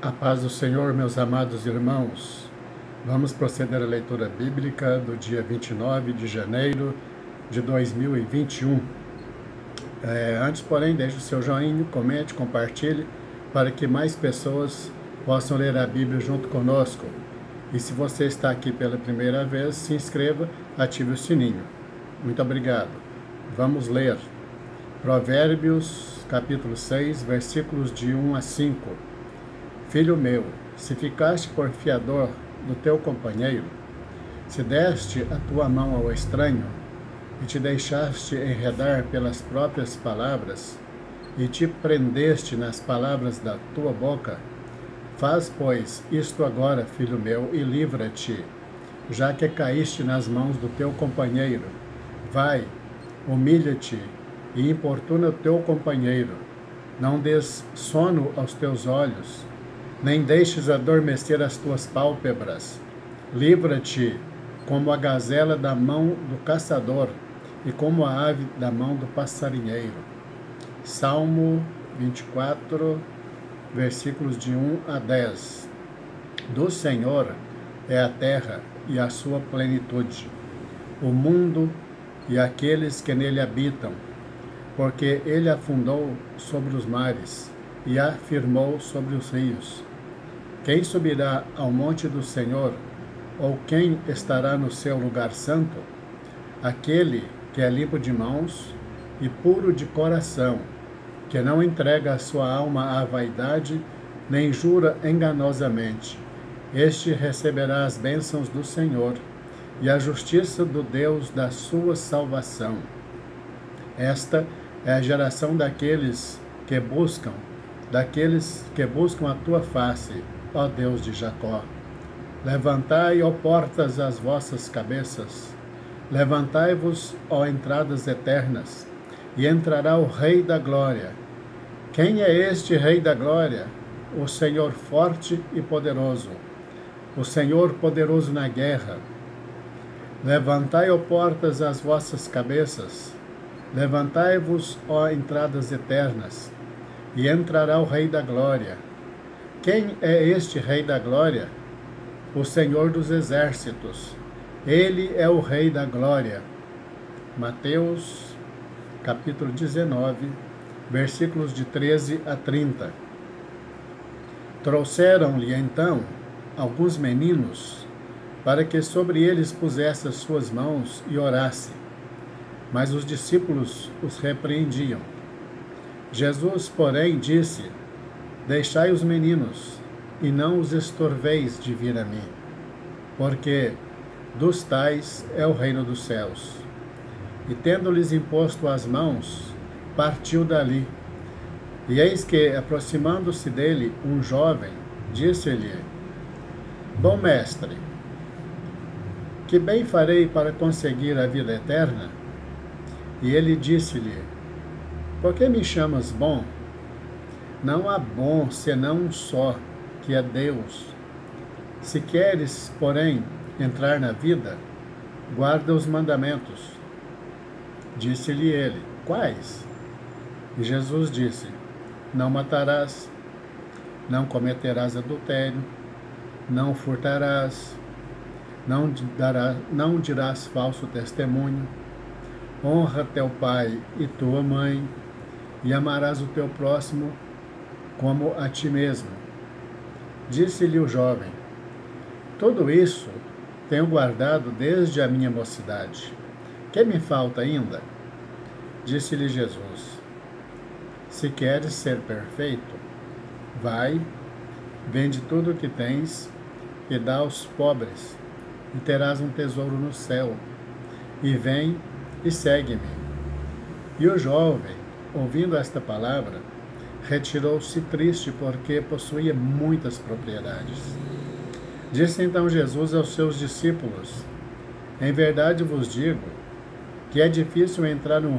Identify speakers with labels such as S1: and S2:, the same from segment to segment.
S1: A paz do Senhor, meus amados irmãos. Vamos proceder à leitura bíblica do dia 29 de janeiro de 2021. Antes, porém, deixe o seu joinha, comente, compartilhe, para que mais pessoas possam ler a Bíblia junto conosco. E se você está aqui pela primeira vez, se inscreva, ative o sininho. Muito obrigado. Vamos ler Provérbios, capítulo 6, versículos de 1 a 5. Filho meu, se ficaste por fiador do teu companheiro, se deste a tua mão ao estranho, e te deixaste enredar pelas próprias palavras, e te prendeste nas palavras da tua boca, faz, pois, isto agora, filho meu, e livra-te, já que caíste nas mãos do teu companheiro. Vai, humilha-te e importuna o teu companheiro. Não des sono aos teus olhos, nem deixes adormecer as tuas pálpebras. Livra-te como a gazela da mão do caçador e como a ave da mão do passarinheiro. Salmo 24, versículos de 1 a 10. Do Senhor é a terra e a sua plenitude, o mundo e aqueles que nele habitam, porque ele afundou sobre os mares e afirmou sobre os rios. Quem subirá ao monte do Senhor, ou quem estará no seu lugar santo? Aquele que é limpo de mãos e puro de coração, que não entrega a sua alma à vaidade, nem jura enganosamente. Este receberá as bênçãos do Senhor e a justiça do Deus da sua salvação. Esta é a geração daqueles que buscam a tua face, ó Deus de Jacó. Levantai, ó portas, as vossas cabeças. Levantai-vos, ó entradas eternas, e entrará o Rei da Glória. Quem é este Rei da Glória? O Senhor forte e poderoso, o Senhor poderoso na guerra. Levantai, ó portas, as vossas cabeças. Levantai-vos, ó entradas eternas, e entrará o Rei da Glória. Quem é este Rei da Glória? O Senhor dos Exércitos. Ele é o Rei da Glória. Mateus, capítulo 19, versículos de 13 a 30. Trouxeram-lhe, então, alguns meninos, para que sobre eles pusesse as suas mãos e orasse. Mas os discípulos os repreendiam. Jesus, porém, disse: Deixai os meninos, e não os estorveis de vir a mim, porque dos tais é o reino dos céus. E tendo-lhes imposto as mãos, partiu dali. E eis que, aproximando-se dele um jovem, disse-lhe: Bom mestre, que bem farei para conseguir a vida eterna? E ele disse-lhe: Por que me chamas bom? Não há bom senão um só, que é Deus. Se queres, porém, entrar na vida, guarda os mandamentos. Disse-lhe ele: Quais? E Jesus disse: Não matarás, não cometerás adultério, não furtarás, não dirás falso testemunho, honra teu pai e tua mãe, e amarás o teu próximo como a ti mesmo. Disse-lhe o jovem: Tudo isso tenho guardado desde a minha mocidade. Que me falta ainda? Disse-lhe Jesus: Se queres ser perfeito, vai, vende tudo o que tens e dá aos pobres, e terás um tesouro no céu. E vem e segue-me. E o jovem, ouvindo esta palavra, retirou-se triste, porque possuía muitas propriedades. Disse então Jesus aos seus discípulos: Em verdade vos digo que é difícil entrar um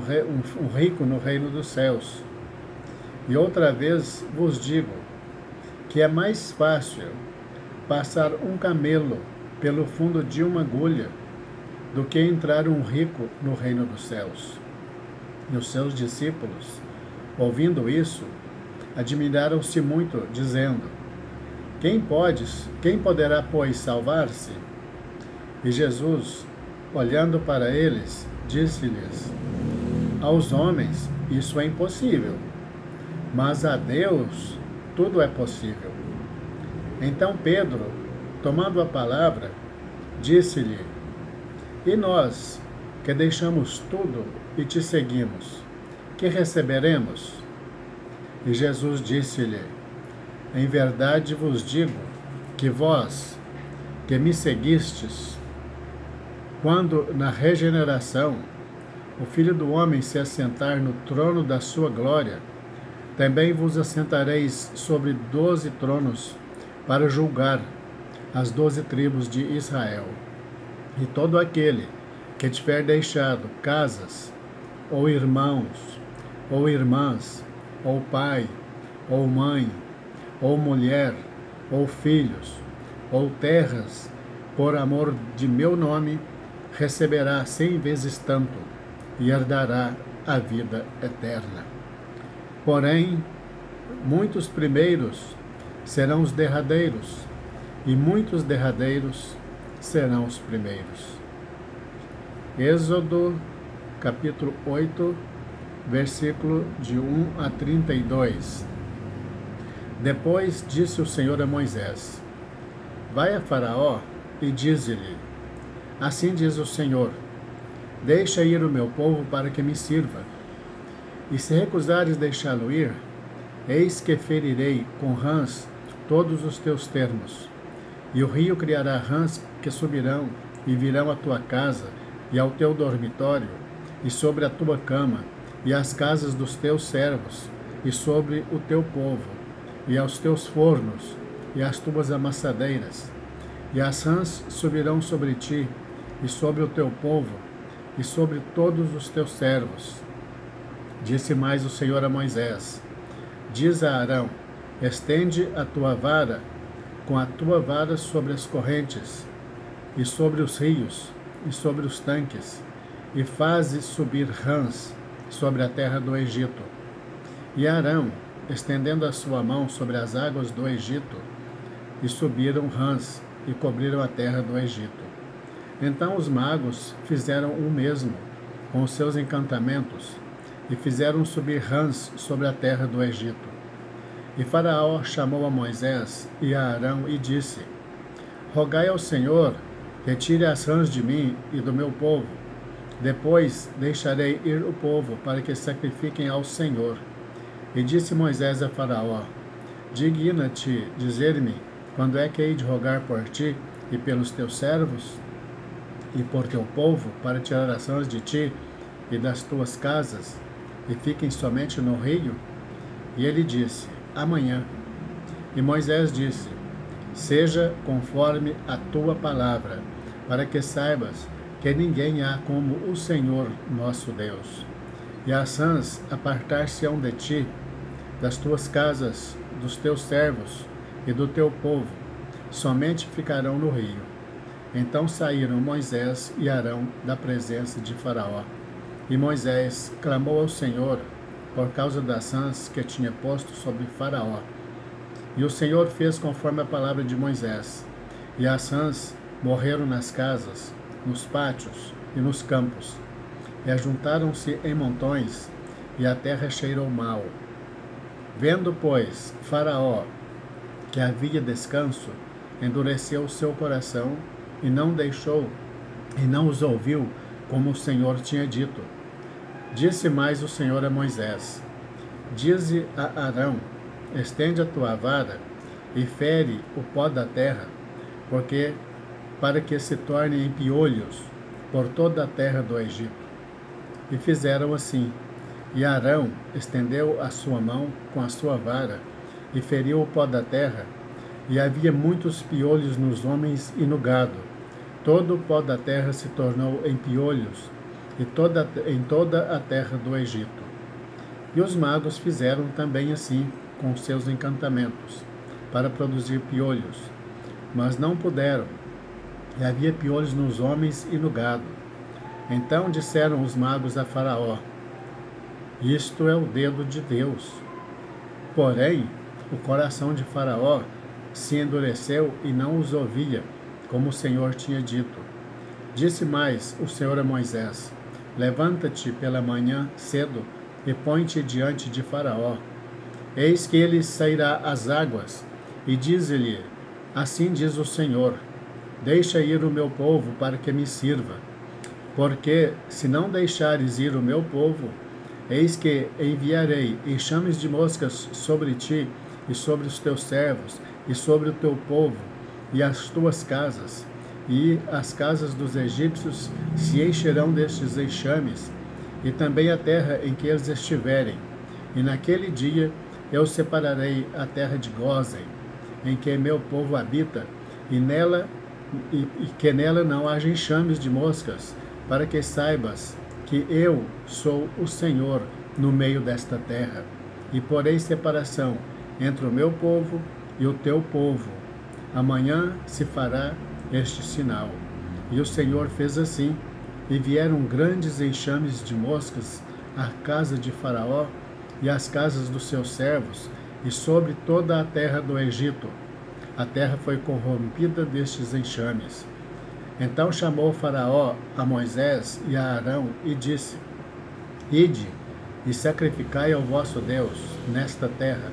S1: rico no reino dos céus. E outra vez vos digo que é mais fácil passar um camelo pelo fundo de uma agulha do que entrar um rico no reino dos céus. E os seus discípulos, ouvindo isso, admiraram-se muito, dizendo: Quem poderá, pois, salvar-se? E Jesus, olhando para eles, disse-lhes: aos homens isso é impossível, mas a Deus tudo é possível. Então Pedro, tomando a palavra, disse-lhe: e nós, que deixamos tudo e te seguimos, que receberemos? E Jesus disse-lhe: em verdade vos digo que vós, que me seguistes, quando na regeneração o Filho do Homem se assentar no trono da sua glória, também vos assentareis sobre 12 tronos para julgar as 12 tribos de Israel. E todo aquele que tiver deixado casas, ou irmãos, ou irmãs, ou pai, ou mãe, ou mulher, ou filhos, ou terras, por amor de meu nome, receberá 100 vezes tanto e herdará a vida eterna. Porém, muitos primeiros serão os derradeiros, e muitos derradeiros serão os primeiros. Êxodo, capítulo 8, versículo de 1 a 32. Depois disse o Senhor a Moisés: vai a Faraó e dize-lhe: assim diz o Senhor, deixa ir o meu povo para que me sirva. E se recusares deixá-lo ir, eis que ferirei com rãs todos os teus termos. E o rio criará rãs que subirão e virão à tua casa e ao teu dormitório, e sobre a tua cama, e às casas dos teus servos, e sobre o teu povo, e aos teus fornos, e às tuas amassadeiras. E as rãs subirão sobre ti, e sobre o teu povo, e sobre todos os teus servos. Disse mais o Senhor a Moisés: diz a Arão: estende a tua vara, com a tua vara sobre as correntes, e sobre os rios, e sobre os tanques, e faze subir rãs sobre a terra do Egito. E Arão, estendendo a sua mão sobre as águas do Egito, e subiram rãs, e cobriram a terra do Egito. Então os magos fizeram o mesmo com os seus encantamentos, e fizeram subir rãs sobre a terra do Egito. E Faraó chamou a Moisés e a Arão e disse: rogai ao Senhor que tire as rãs de mim e do meu povo. Depois deixarei ir o povo para que sacrifiquem ao Senhor. E disse Moisés a Faraó: digna-te dizer-me quando é que hei de rogar por ti e pelos teus servos e por teu povo, para tirar as rãs de ti e das tuas casas, e fiquem somente no rio? E ele disse: amanhã. E Moisés disse: seja conforme a tua palavra, para que saibas que ninguém há como o Senhor nosso Deus. E as rãs apartar-se-ão de ti, das tuas casas, dos teus servos e do teu povo, somente ficarão no rio. Então saíram Moisés e Arão da presença de Faraó. E Moisés clamou ao Senhor por causa das rãs que tinha posto sobre Faraó. E o Senhor fez conforme a palavra de Moisés. E as rãs morreram nas casas, nos pátios e nos campos. E ajuntaram-se em montões, e a terra cheirou mal. Vendo, pois, Faraó que havia descanso, endureceu o seu coração, e não os ouviu, como o Senhor tinha dito. Disse mais o Senhor a Moisés: dize a Arão: estende a tua vara e fere o pó da terra, para que se torne em piolhos por toda a terra do Egito. E fizeram assim. E Arão estendeu a sua mão com a sua vara e feriu o pó da terra, e havia muitos piolhos nos homens e no gado. Todo o pó da terra se tornou em piolhos, em toda a terra do Egito. E os magos fizeram também assim com seus encantamentos, para produzir piolhos, mas não puderam, e havia piolhos nos homens e no gado. Então disseram os magos a Faraó: isto é o dedo de Deus. Porém, o coração de Faraó se endureceu e não os ouvia, como o Senhor tinha dito. Disse mais o Senhor a Moisés: Levanta-te pela manhã cedo e põe-te diante de Faraó. Eis que ele sairá às águas, e dize-lhe: Assim diz o Senhor: Deixa ir o meu povo para que me sirva. Porque, se não deixares ir o meu povo, eis que enviarei enxames de moscas sobre ti e sobre os teus servos, e sobre o teu povo, e as tuas casas, e as casas dos egípcios se encherão destes enxames, e também a terra em que eles estiverem. E naquele dia eu separarei a terra de Gósen, em que meu povo habita, e que nela não haja enxames de moscas, para que saibas que eu sou o Senhor no meio desta terra, e porei separação entre o meu povo e o teu povo. Amanhã se fará este sinal. E o Senhor fez assim, e vieram grandes enxames de moscas à casa de Faraó e às casas dos seus servos, e sobre toda a terra do Egito. A terra foi corrompida destes enxames. Então chamou Faraó a Moisés e a Arão e disse: Ide e sacrificai ao vosso Deus nesta terra.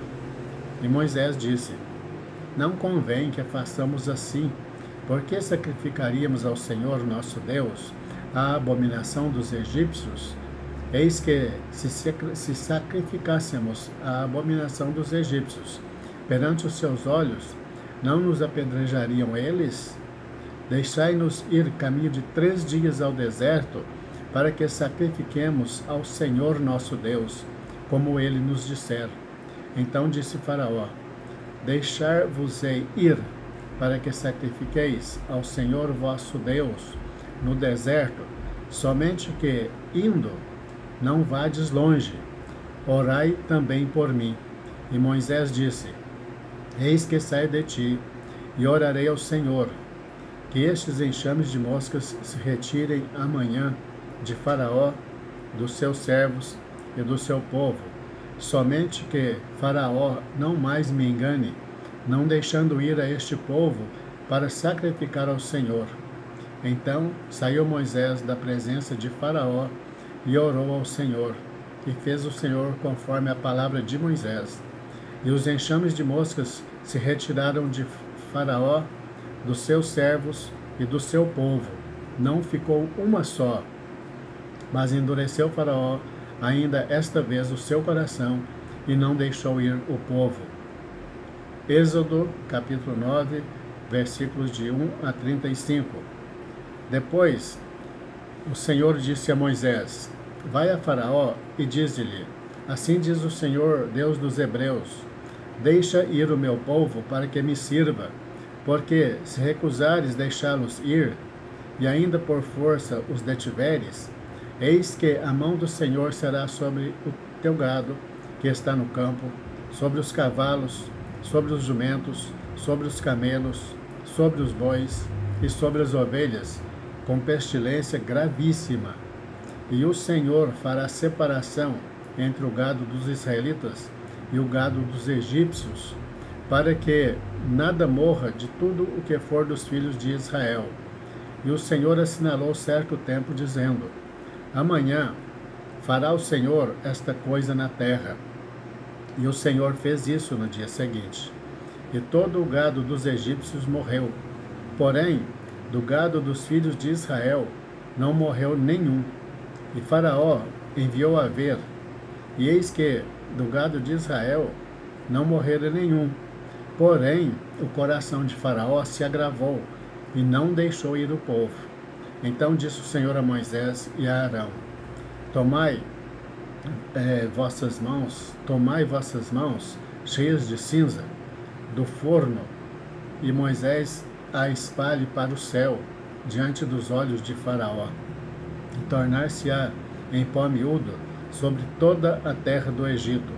S1: E Moisés disse: Não convém que façamos assim, porque sacrificaríamos ao Senhor nosso Deus a abominação dos egípcios? Eis que, se sacrificássemos a abominação dos egípcios perante os seus olhos, não nos apedrejariam eles? Deixai-nos ir caminho de 3 dias ao deserto, para que sacrifiquemos ao Senhor nosso Deus, como ele nos disser. Então disse Faraó: Deixar-vos-ei ir, para que sacrifiqueis ao Senhor vosso Deus no deserto, somente que, indo, não vades longe. Orai também por mim. E Moisés disse: Eis que saio de ti, e orarei ao Senhor, que estes enxames de moscas se retirem amanhã de Faraó, dos seus servos e do seu povo, somente que Faraó não mais me engane, não deixando ir a este povo para sacrificar ao Senhor. Então saiu Moisés da presença de Faraó e orou ao Senhor, e fez o Senhor conforme a palavra de Moisés. E os enxames de moscas se retiraram de Faraó, dos seus servos e do seu povo. Não ficou uma só, mas endureceu Faraó ainda esta vez o seu coração, e não deixou ir o povo. Êxodo, capítulo 9, versículos de 1 a 35. Depois, o Senhor disse a Moisés: Vai a Faraó e dize-lhe: Assim diz o Senhor, Deus dos Hebreus: Deixa ir o meu povo para que me sirva, porque se recusares deixá-los ir, e ainda por força os detiveres, eis que a mão do Senhor será sobre o teu gado que está no campo, sobre os cavalos, sobre os jumentos, sobre os camelos, sobre os bois e sobre as ovelhas, com pestilência gravíssima. E o Senhor fará separação entre o gado dos israelitas e o gado dos egípcios, para que nada morra de tudo o que for dos filhos de Israel. E o Senhor assinalou certo tempo, dizendo: Amanhã fará o Senhor esta coisa na terra. E o Senhor fez isso no dia seguinte. E todo o gado dos egípcios morreu. Porém, do gado dos filhos de Israel não morreu nenhum. E Faraó enviou a ver, e eis que do gado de Israel não morrera nenhum. Porém, o coração de Faraó se agravou, e não deixou ir o povo. Então disse o Senhor a Moisés e a Arão: Tomai vossas mãos cheias de cinza do forno, e Moisés a espalhe para o céu, diante dos olhos de Faraó, e tornar-se-á em pó miúdo sobre toda a terra do Egito,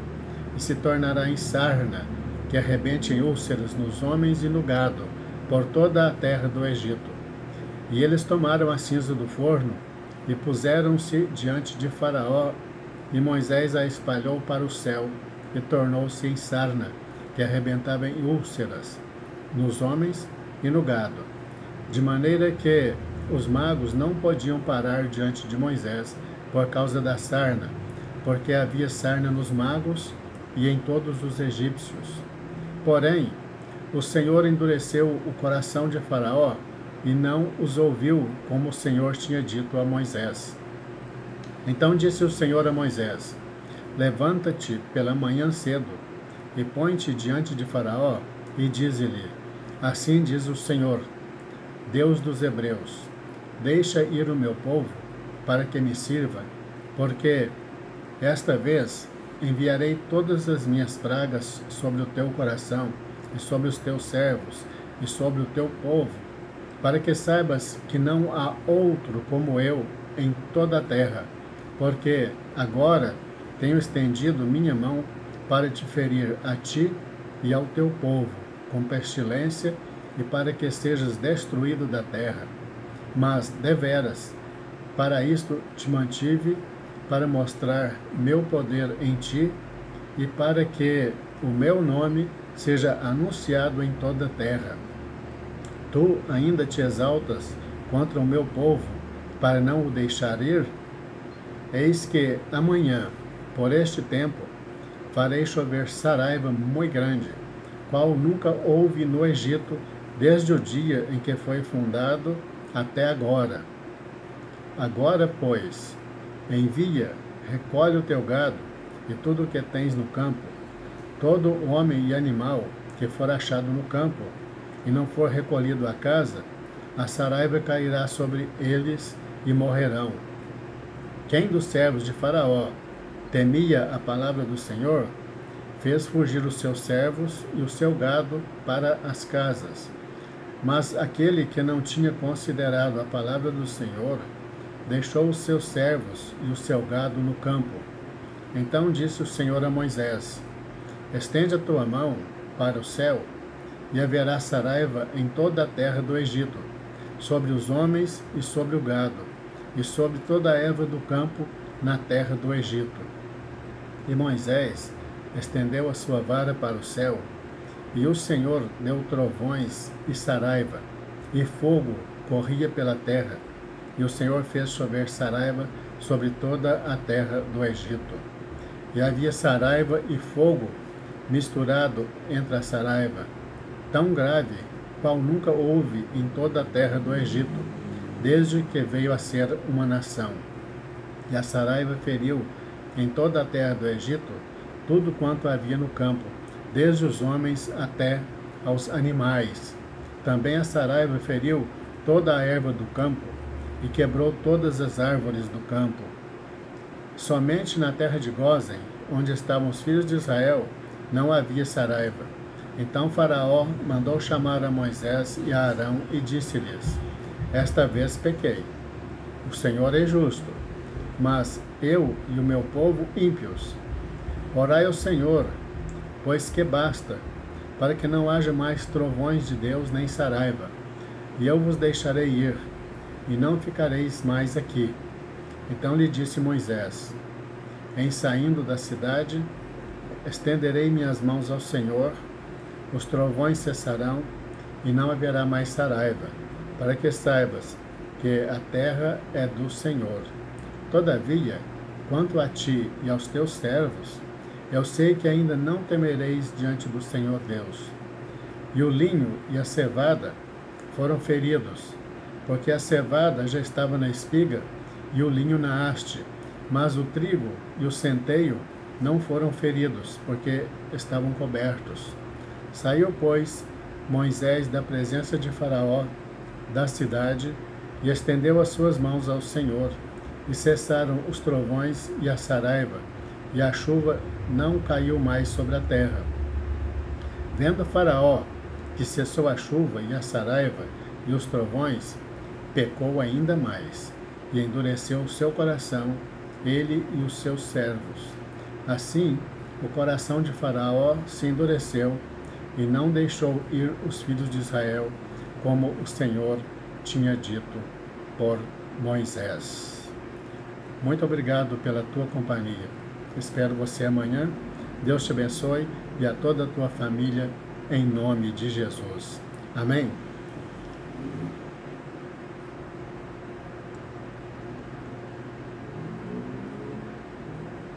S1: e se tornará em sarna, que arrebente em úlceras nos homens e no gado, por toda a terra do Egito. E eles tomaram a cinza do forno, e puseram-se diante de Faraó, e Moisés a espalhou para o céu, e tornou-se em sarna, que arrebentava em úlceras. nos homens e no gado, de maneira que os magos não podiam parar diante de Moisés por causa da sarna, porque havia sarna nos magos e em todos os egípcios. Porém, o Senhor endureceu o coração de Faraó e não os ouviu, como o Senhor tinha dito a Moisés. Então disse o Senhor a Moisés: Levanta-te pela manhã cedo e põe-te diante de Faraó e dize-lhe: Assim diz o Senhor, Deus dos Hebreus: Deixa ir o meu povo para que me sirva, porque esta vez enviarei todas as minhas pragas sobre o teu coração e sobre os teus servos e sobre o teu povo, para que saibas que não há outro como eu em toda a terra, porque agora tenho estendido minha mão para te ferir a ti e ao teu povo com pestilência e para que sejas destruído da terra. Mas, deveras, para isto te mantive, para mostrar meu poder em ti e para que o meu nome seja anunciado em toda a terra. Tu ainda te exaltas contra o meu povo, para não o deixar ir? Eis que amanhã, por este tempo, farei chover saraiva muito grande, qual nunca houve no Egito, desde o dia em que foi fundado até agora. Agora, pois, envia, recolhe o teu gado e tudo o que tens no campo, todo homem e animal que for achado no campo, e não for recolhido à casa, a saraiva cairá sobre eles e morrerão. Quem dos servos de Faraó temia a palavra do Senhor, fez fugir os seus servos e o seu gado para as casas. Mas aquele que não tinha considerado a palavra do Senhor, deixou os seus servos e o seu gado no campo. Então disse o Senhor a Moisés: Estende a tua mão para o céu, e haverá saraiva em toda a terra do Egito, sobre os homens e sobre o gado, e sobre toda a erva do campo na terra do Egito. E Moisés estendeu a sua vara para o céu, e o Senhor deu trovões e saraiva, e fogo corria pela terra, e o Senhor fez chover saraiva sobre toda a terra do Egito. E havia saraiva e fogo misturado entre a saraiva, tão grave, qual nunca houve em toda a terra do Egito, desde que veio a ser uma nação. E a saraiva feriu em toda a terra do Egito tudo quanto havia no campo, desde os homens até aos animais. Também a saraiva feriu toda a erva do campo e quebrou todas as árvores do campo. Somente na terra de Gósen, onde estavam os filhos de Israel, não havia saraiva. Então Faraó mandou chamar a Moisés e a Arão e disse-lhes: Esta vez pequei. O Senhor é justo, mas eu e o meu povo ímpios. Orai ao Senhor, pois que basta, para que não haja mais trovões de Deus nem saraiva, e eu vos deixarei ir, e não ficareis mais aqui. Então lhe disse Moisés: Em saindo da cidade, estenderei minhas mãos ao Senhor, os trovões cessarão, e não haverá mais saraiva, para que saibas que a terra é do Senhor. Todavia, quanto a ti e aos teus servos, eu sei que ainda não temereis diante do Senhor Deus. E o linho e a cevada foram feridos, porque a cevada já estava na espiga e o linho na haste, mas o trigo e o centeio não foram feridos, porque estavam cobertos. Saiu, pois, Moisés da presença de Faraó, da cidade, e estendeu as suas mãos ao Senhor, e cessaram os trovões e a saraiva, e a chuva não caiu mais sobre a terra. Vendo Faraó que cessou a chuva e a saraiva e os trovões, pecou ainda mais, e endureceu o seu coração, ele e os seus servos. Assim, o coração de Faraó se endureceu, e não deixou ir os filhos de Israel, como o Senhor tinha dito por Moisés. Muito obrigado pela tua companhia. Espero você amanhã. Deus te abençoe e a toda a tua família, em nome de Jesus. Amém?